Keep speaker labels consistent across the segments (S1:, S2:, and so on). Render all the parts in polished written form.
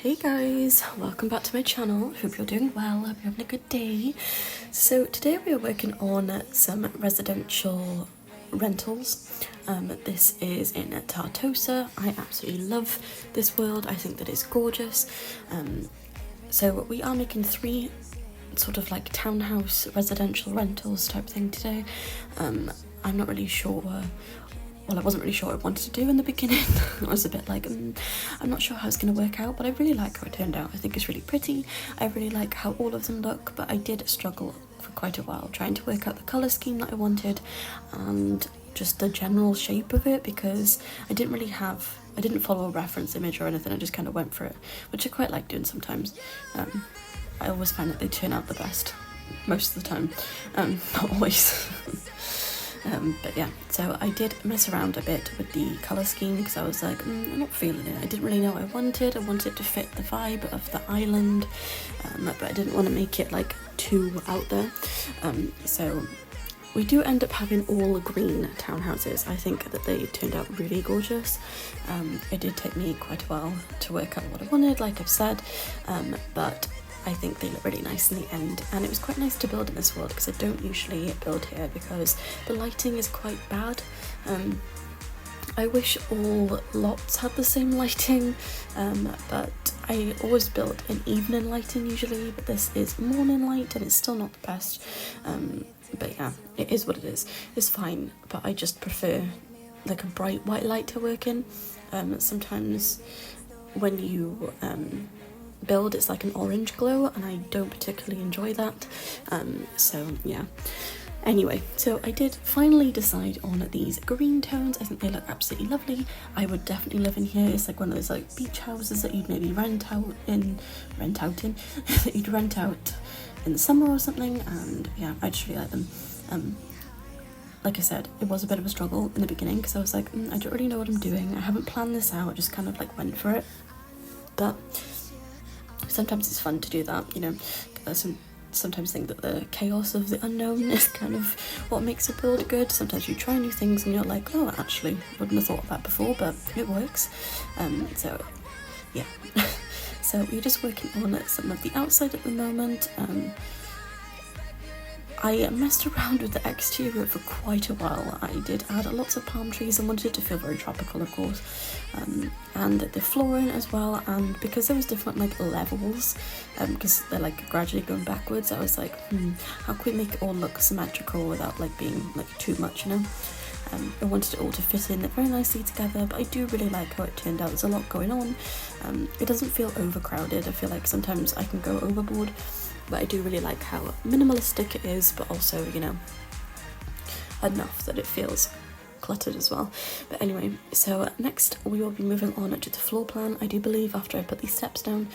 S1: Hey guys, welcome back to my channel. Hope you're doing well, hope you're having a good day. So today we are working on some residential rentals. This is in Tartosa. I absolutely love this world. I think that it's gorgeous. So we are making 3 sort of like townhouse residential rentals type thing today. I'm not really sure well, I wasn't really sure what I wanted to do in the beginning. I was a bit like, I'm not sure how it's going to work out, but I really like how it turned out. I think it's really pretty. I really like how all of them look, but I did struggle for quite a while trying to work out the colour scheme that I wanted and just the general shape of it, because I didn't follow a reference image or anything. I just kind of went for it, which I quite like doing sometimes. I always find that they turn out the best most of the time, not always. But yeah, so I did mess around a bit with the colour scheme because I was like, I'm not feeling it. I didn't really know what I wanted. I wanted it to fit the vibe of the island, but I didn't want to make it like too out there. So we do end up having all green townhouses. I think that they turned out really gorgeous. It did take me quite a while to work out what I wanted, like I've said, but I think they look really nice in the end, and it was quite nice to build in this world because I don't usually build here because the lighting is quite bad. I wish all lots had the same lighting, but I always build in evening lighting usually, but this is morning light and it's still not the best. But yeah, it is what it is. It's fine, but I just prefer like a bright white light to work in. Sometimes when you build, it's like an orange glow and I don't particularly enjoy that. So yeah, anyway, so I did finally decide on these green tones. I think they look absolutely lovely. I would definitely live in here. It's like one of those like beach houses that you'd maybe rent out in that you'd rent out in the summer or something, and yeah, I just really like them. Like I said, it was a bit of a struggle in the beginning because I was like, I don't really know what I'm doing. I haven't planned this out, I just kind of like went for it. But sometimes it's fun to do that, you know. Sometimes think that the chaos of the unknown is kind of what makes a build good. Sometimes you try new things and you're like, oh, actually, wouldn't have thought of that before, but it works. So yeah. So we're just working on some of the outside at the moment. I messed around with the exterior for quite a while. I did add lots of palm trees and wanted it to feel very tropical, of course, and the flooring as well. And because there was different like levels, because they're like gradually going backwards, I was like, how can we make it all look symmetrical without like being like too much, you know? I wanted it all to fit in very nicely together, but I do really like how it turned out. There's a lot going on. It doesn't feel overcrowded. I feel like sometimes I can go overboard, but I do really like how minimalistic it is, but also, you know, enough that it feels cluttered as well. But anyway, so next we will be moving on to the floor plan, I do believe, after I put these steps down.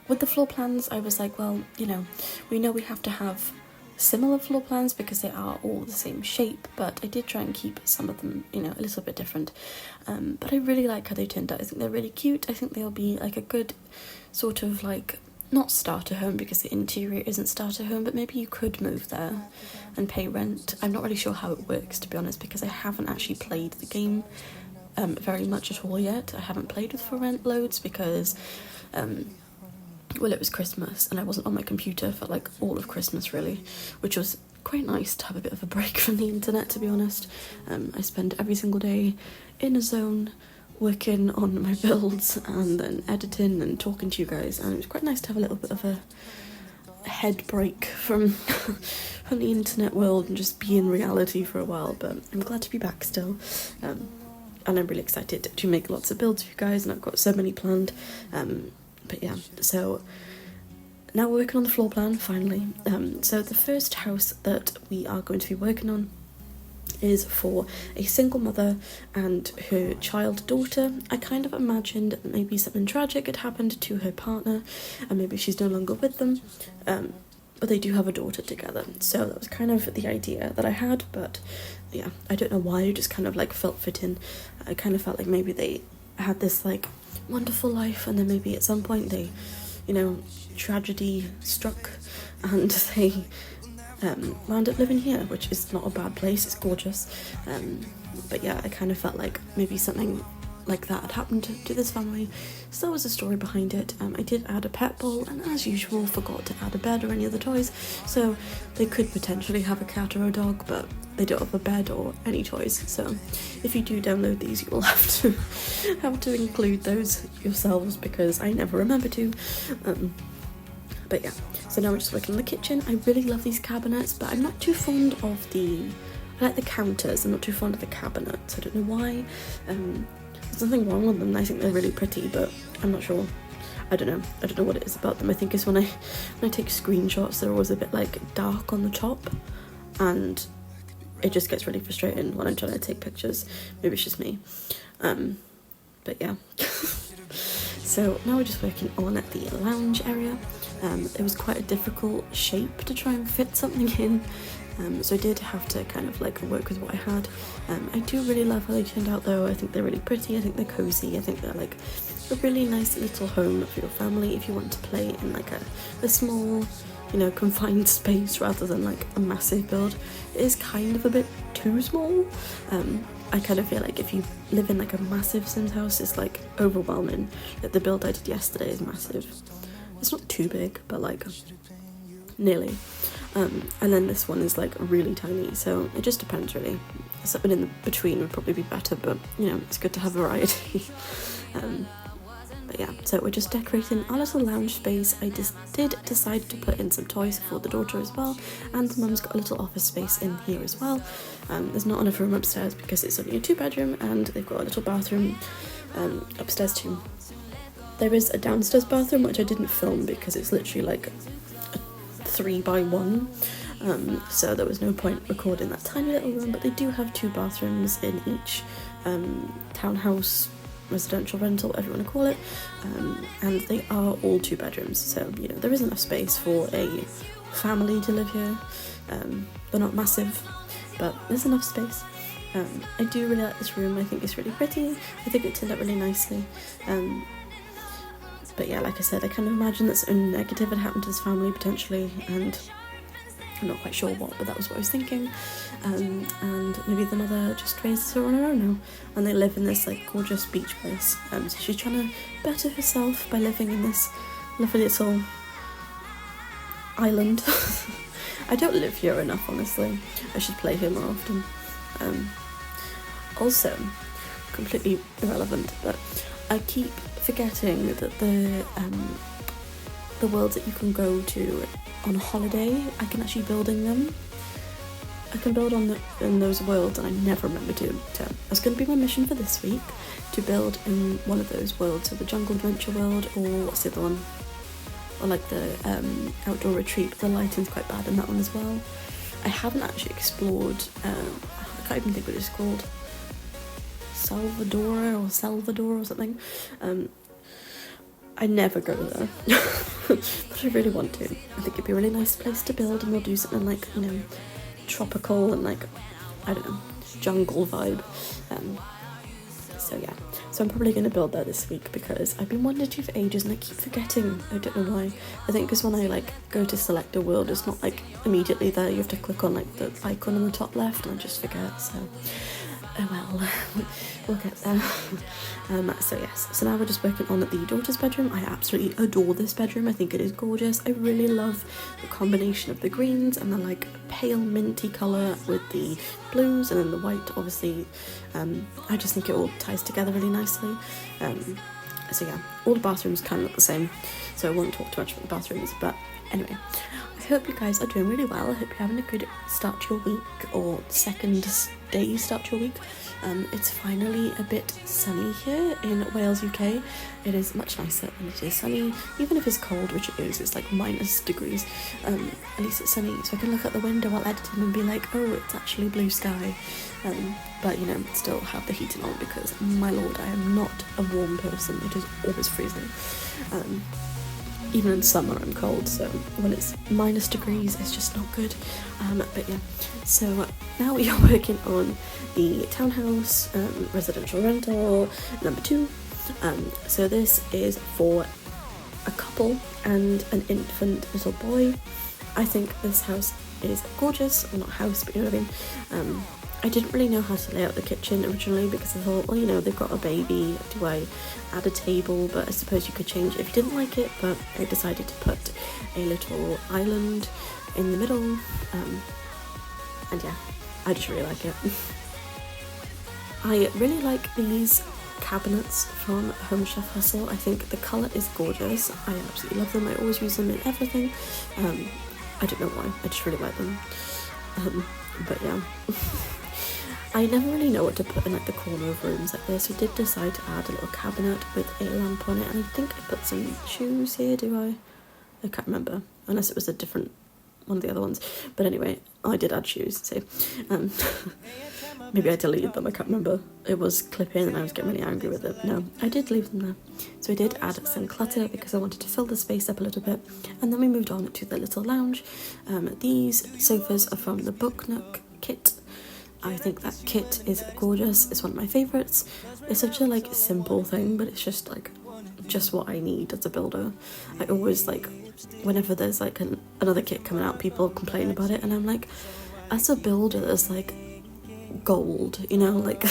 S1: With the floor plans, I was like, well, you know we have to have similar floor plans because they are all the same shape, but I did try and keep some of them, you know, a little bit different. But I really like how they turned out. I think they're really cute. I think they'll be like a good sort of like, not starter home because the interior isn't starter home, but maybe you could move there and pay rent. I'm not really sure how it works, to be honest, because I haven't actually played the game very much at all yet. I haven't played with for rent loads because well, it was Christmas and I wasn't on my computer for like all of Christmas really, which was quite nice to have a bit of a break from the internet, to be honest. I spend every single day in a zone working on my builds and then editing and talking to you guys, and it was quite nice to have a little bit of a head break from from the internet world and just be in reality for a while. But I'm glad to be back still, and I'm really excited to make lots of builds for you guys, and I've got so many planned. But yeah, so now we're working on the floor plan finally. So the first house that we are going to be working on is for a single mother and her child daughter. I kind of imagined that maybe something tragic had happened to her partner and maybe she's no longer with them, but they do have a daughter together. So that was kind of the idea that I had, but yeah, I don't know why, it just kind of like felt fitting. I kind of felt like maybe they had this like wonderful life and then maybe at some point they, you know, tragedy struck and they wound up living here, which is not a bad place, it's gorgeous. But yeah, I kind of felt like maybe something like that had happened to this family, so there was a story behind it. I did add a pet bowl, and as usual forgot to add a bed or any other toys, so they could potentially have a cat or a dog, but they don't have a bed or any toys. So if you do download these, you will have to include those yourselves, because I never remember to. But yeah, so now we're just working in the kitchen. I really love these cabinets, but I'm not too fond of I like the counters, I'm not too fond of the cabinets. I don't know why. There's nothing wrong with them, I think they're really pretty, but I'm not sure. I don't know what it is about them. I think it's when I take screenshots, they're always a bit like dark on the top, and it just gets really frustrating when I'm trying to take pictures. Maybe it's just me. But yeah. So now we're just working on the lounge area. It was quite a difficult shape to try and fit something in, so I did have to kind of like work with what I had. I do really love how they turned out though. I think they're really pretty, I think they're cozy, I think they're like a really nice little home for your family if you want to play in like a small, you know, confined space rather than like a massive build. It is kind of a bit too small. I kind of feel like if you live in like a massive Sims house, it's like overwhelming. Like the build I did yesterday is massive. It's not too big, but like nearly. And then this one is like really tiny, so it just depends really. Something in the between would probably be better, but you know, it's good to have variety. But yeah, so we're just decorating our little lounge space. I just did decide to put in some toys for the daughter as well, and the mum's got a little office space in here as well. There's not enough room upstairs because it's only a 2-bedroom, and they've got a little bathroom upstairs too. There is a downstairs bathroom which I didn't film because it's literally like a 3x1, so there was no point recording that tiny little room, but they do have 2 bathrooms in each townhouse, residential rental, whatever you want to call it, and they are all 2 bedrooms, so you know there is enough space for a family to live here. They're not massive, but there's enough space. I do really like this room. I think it's really pretty. I think it turned out really nicely. But yeah, like I said, I kind of imagine that something negative had happened to this family potentially, and I'm not quite sure what, but that was what I was thinking. And maybe the mother just raises her on her own now, and they live in this like gorgeous beach place. So she's trying to better herself by living in this lovely little island. I don't live here enough, honestly. I should play here more often. Also, completely irrelevant, but I keep forgetting that the worlds that you can go to on holiday, I can actually build in them. I can build in those worlds, and I never remember to. So that's going to be my mission for this week, to build in one of those worlds, so the jungle adventure world, or what's the other one? Or like the outdoor retreat, but the lighting's quite bad in that one as well. I haven't actually explored, I can't even think what it's called, Salvador or something. I never go there, but I really want to. I think it'd be a really nice place to build, and we'll do something like, you know, tropical and like, I don't know, jungle vibe. So yeah, so I'm probably going to build that this week because I've been wanting to for ages and I keep forgetting. I don't know why. I think because when I like go to select a world, it's not like immediately there. You have to click on like the icon on the top left, and I just forget. So oh well, we'll get there. So yes, so now we're just working on the daughter's bedroom. I absolutely adore this bedroom. I think it is gorgeous. I really love the combination of the greens and the like pale minty colour with the blues and then the white, obviously. I just think it all ties together really nicely. So yeah, all the bathrooms kind of look the same, so I won't talk too much about the bathrooms, but anyway, I hope you guys are doing really well. I hope you're having a good start to your week, or second day start to your week. It's finally a bit sunny here in Wales, UK. It is much nicer when it is sunny, even if it's cold, which it is. It's like -degrees. At least it's sunny, so I can look out the window while editing and be like, oh, it's actually blue sky. But you know, still have the heating on because, my lord, I am not a warm person. It is always freezing. Even in summer I'm cold, so when it's -degrees it's just not good. But yeah, so now we are working on the townhouse residential rental number 2. So this is for a couple and an infant little boy. I think this house is gorgeous. Well, not house, but you know what I mean. I didn't really know how to lay out the kitchen originally because I thought, well, you know, they've got a baby, do I add a table? But I suppose you could change it if you didn't like it, but I decided to put a little island in the middle, and yeah, I just really like it. I really like these cabinets from Home Chef Hustle. I think the colour is gorgeous. I absolutely love them. I always use them in everything. I don't know why, I just really like them. But yeah. I never really know what to put in like the corner of rooms like this. We did decide to add a little cabinet with a lamp on it, and I think I put some shoes here, do I? I can't remember, unless it was a different one of the other ones. But anyway, I did add shoes, so maybe I deleted them, I can't remember. It was clip-in and I was getting really angry with it. No, I did leave them there. So I did add some clutter because I wanted to fill the space up a little bit, and then we moved on to the little lounge. These sofas are from the Book Nook kit. I think that kit is gorgeous. It's one of my favourites. It's such a like simple thing, but it's just like just what I need as a builder. I always like, whenever there's like another kit coming out, people complain about it, and I'm like, as a builder, there's like gold, you know, like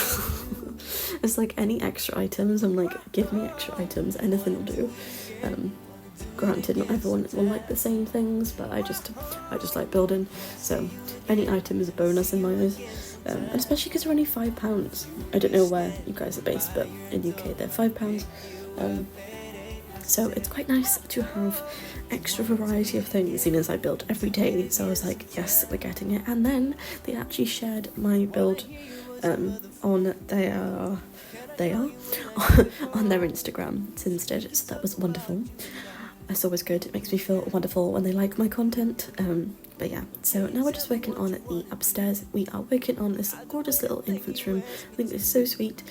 S1: it's like any extra items, I'm like, give me extra items, anything will do. Granted, not everyone will like the same things, but I just like building, so any item is a bonus in my eyes. And especially because they're only £5. I don't know where you guys are based, but in UK they're £5. So it's quite nice to have extra variety of things, seeing as I build every day. So I was like, yes, we're getting it. And then they actually shared my build on their on their Instagram instead. So that was wonderful. That's always good. It makes me feel wonderful when they like my content. But yeah, so now we're just working on the upstairs. We are working on this gorgeous little infant's room. I think it's so sweet.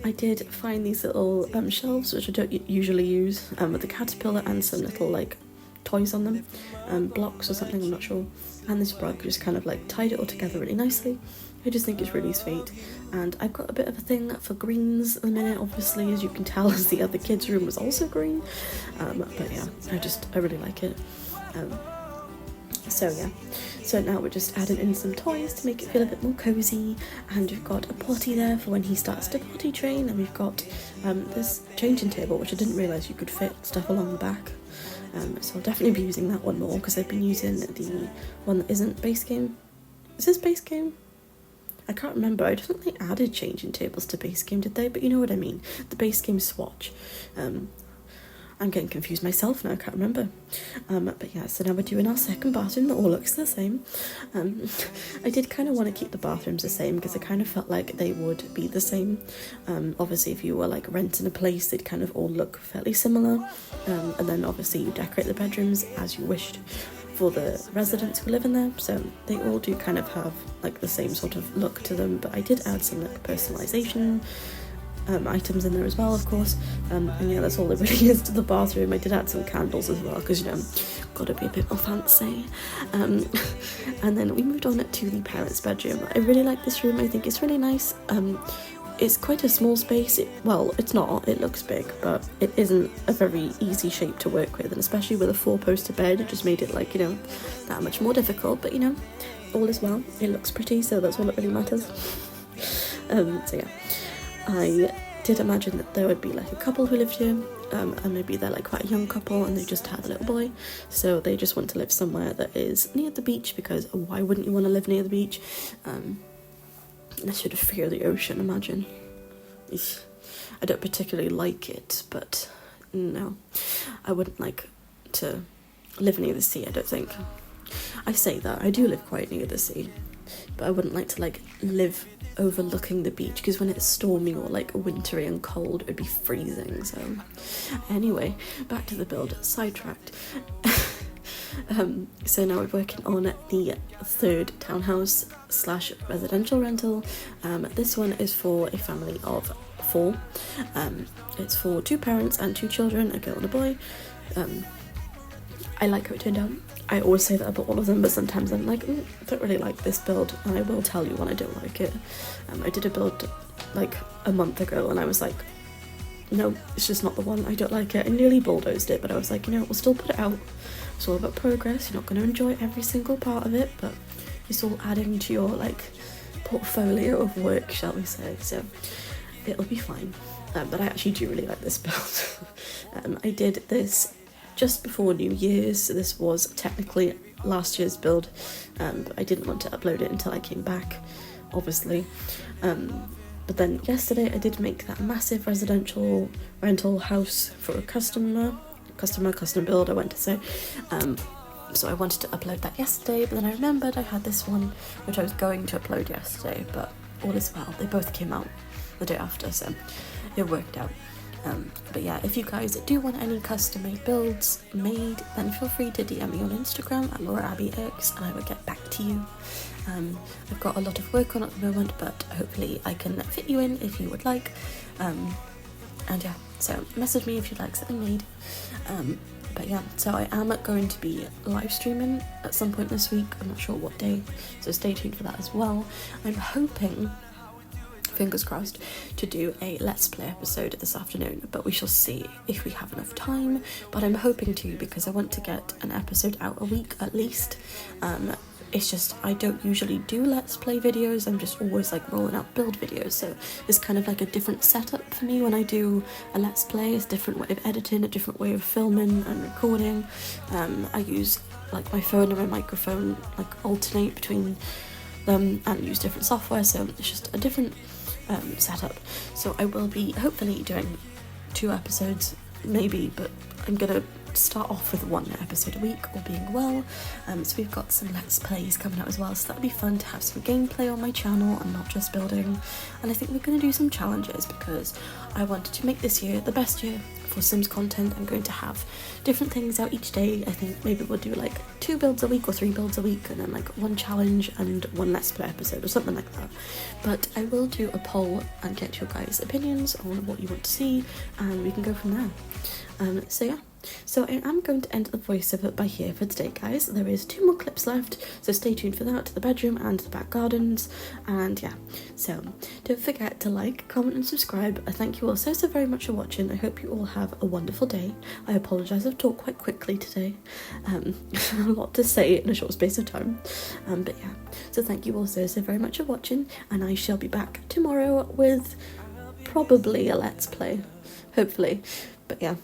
S1: I did find these little shelves, which I don't usually use, with a caterpillar and some little like toys on them, blocks or something, I'm not sure. And this rug just kind of like tied it all together really nicely. I just think it's really sweet, and I've got a bit of a thing for greens at the minute, obviously, as you can tell, as the other kids' room was also green. But yeah, I really like it. So yeah, so now we're just adding in some toys to make it feel a bit more cozy, and we've got a potty there for when he starts to potty train, and we've got this changing table, which I didn't realise you could fit stuff along the back. So I'll definitely be using that one more, because I've been using the one that isn't base game. Is this base game? I can't remember. I don't think they added changing tables to base game, did they? But you know what I mean. The base game swatch. I'm getting confused myself now, I can't remember. But yeah, so now we're doing our second bathroom that all looks the same. I did kind of want to keep the bathrooms the same because I kind of felt like they would be the same. Obviously, if you were like renting a place, they'd kind of all look fairly similar. And then obviously you decorate the bedrooms as you wished for the residents who live in there, so they all do kind of have like the same sort of look to them. But I did add some like personalisation items in there as well, of course, and yeah, that's all there really is to the bathroom. I did add some candles as well because, you know, gotta be a bit more fancy. And then we moved on to the parents' bedroom. I really like this room. I think it's really nice. It's quite a small space. Well, it's not, it looks big, but it isn't a very easy shape to work with, and especially with a 4-poster bed, it just made it like, you know, that much more difficult. But you know, all is well, it looks pretty, so that's all that really matters. So yeah, I did imagine that there would be like a couple who lived here, and maybe they're like quite a young couple and they just have a little boy, so they just want to live somewhere that is near the beach, because why wouldn't you want to live near the beach? Unless you'd fear the ocean, imagine. I don't particularly like it, but no, I wouldn't like to live near the sea, I don't think. I say that, I do live quite near the sea, but I wouldn't like to like live overlooking the beach, because when it's stormy or like wintry and cold, it would be freezing. So anyway, back to the build, sidetracked. So now we're working on the third townhouse / residential rental. This one is for a family of 4. It's for 2 parents and 2 children, a girl and a boy. I like how it turned out. I always say that about all of them, but sometimes I'm like, I don't really like this build, and I will tell you when I don't like it. I did a build like a month ago and I was like, no, it's just not the one, I don't like it. I nearly bulldozed it, but I was like, you know, we'll still put it out. It's all about progress. You're not going to enjoy every single part of it, but it's all adding to your like portfolio of work, shall we say, so it'll be fine. But I actually do really like this build. I did this just before New Year's, so this was technically last year's build, but I didn't want to upload it until I came back, obviously. But then yesterday I did make that massive residential rental house for a custom build, I went to say. So I wanted to upload that yesterday, but then I remembered I had this one which I was going to upload yesterday, but all is well, they both came out the day after, so it worked out. But yeah, if you guys do want any custom made builds made, then feel free to DM me on Instagram at LauraAbbeyX and I will get back to you. I've got a lot of work on at the moment, but hopefully I can fit you in if you would like. And yeah, so message me if you'd like something made. But yeah, so I am going to be live streaming at some point this week. I'm not sure what day, so stay tuned for that as well. I'm hoping, fingers crossed, to do a Let's Play episode this afternoon, but we shall see if we have enough time. But I'm hoping to, because I want to get an episode out a week at least. It's just I don't usually do Let's Play videos, I'm just always like rolling out build videos, so it's kind of like a different setup for me when I do a Let's Play. It's a different way of editing, a different way of filming and recording. I use like my phone and my microphone, like alternate between them and use different software, so it's just a different setup. So I will be hopefully doing 2 episodes maybe, but I'm gonna start off with 1 episode a week, all being well. So we've got some Let's Plays coming out as well, so that'll be fun to have some gameplay on my channel and not just building. And I think we're going to do some challenges because I wanted to make this year the best year for Sims content. I'm going to have different things out each day. I think maybe we'll do like 2 builds a week or 3 builds a week, and then like 1 challenge and 1 Let's Play episode or something like that. But I will do a poll and get your guys' opinions on what you want to see, and we can go from there. So yeah. So I am going to end the voiceover by here for today, guys. There is 2 more clips left, so stay tuned for that, the bedroom and the back gardens. And yeah, so don't forget to like, comment and subscribe. I thank you all so very much for watching. I hope you all have a wonderful day. I apologise, I've talked quite quickly today. A lot to say in a short space of time. But yeah, so thank you all so very much for watching, and I shall be back tomorrow with probably a Let's Play, hopefully. But yeah.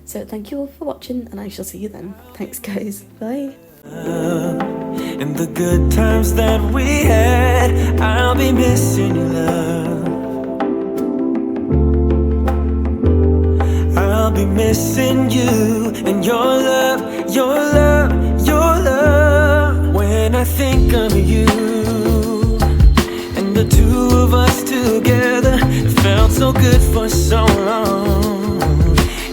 S1: So thank you all for watching, and I shall see you then. Thanks guys, bye. In the good times that we had, I'll be missing your love. I'll be missing you and your love, your love, your love. When I think of you and the 2 of us together, it felt so good for so long.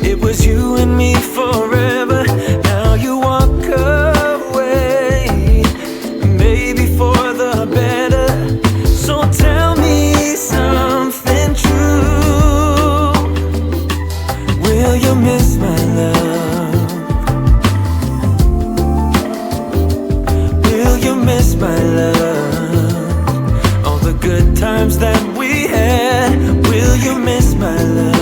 S1: It was you and me forever. Now you walk away, maybe for the better. So tell me something true. Will you miss my love? Will you miss my love? All the good times that we had. Will you miss my love?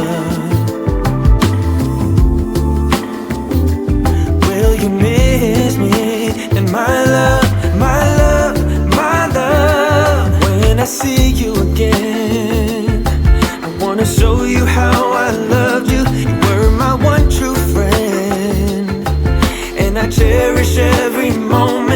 S1: You miss me and my love, my love, my love. When I see you again, I wanna show you how I loved you. You were my one true friend, and I cherish every moment.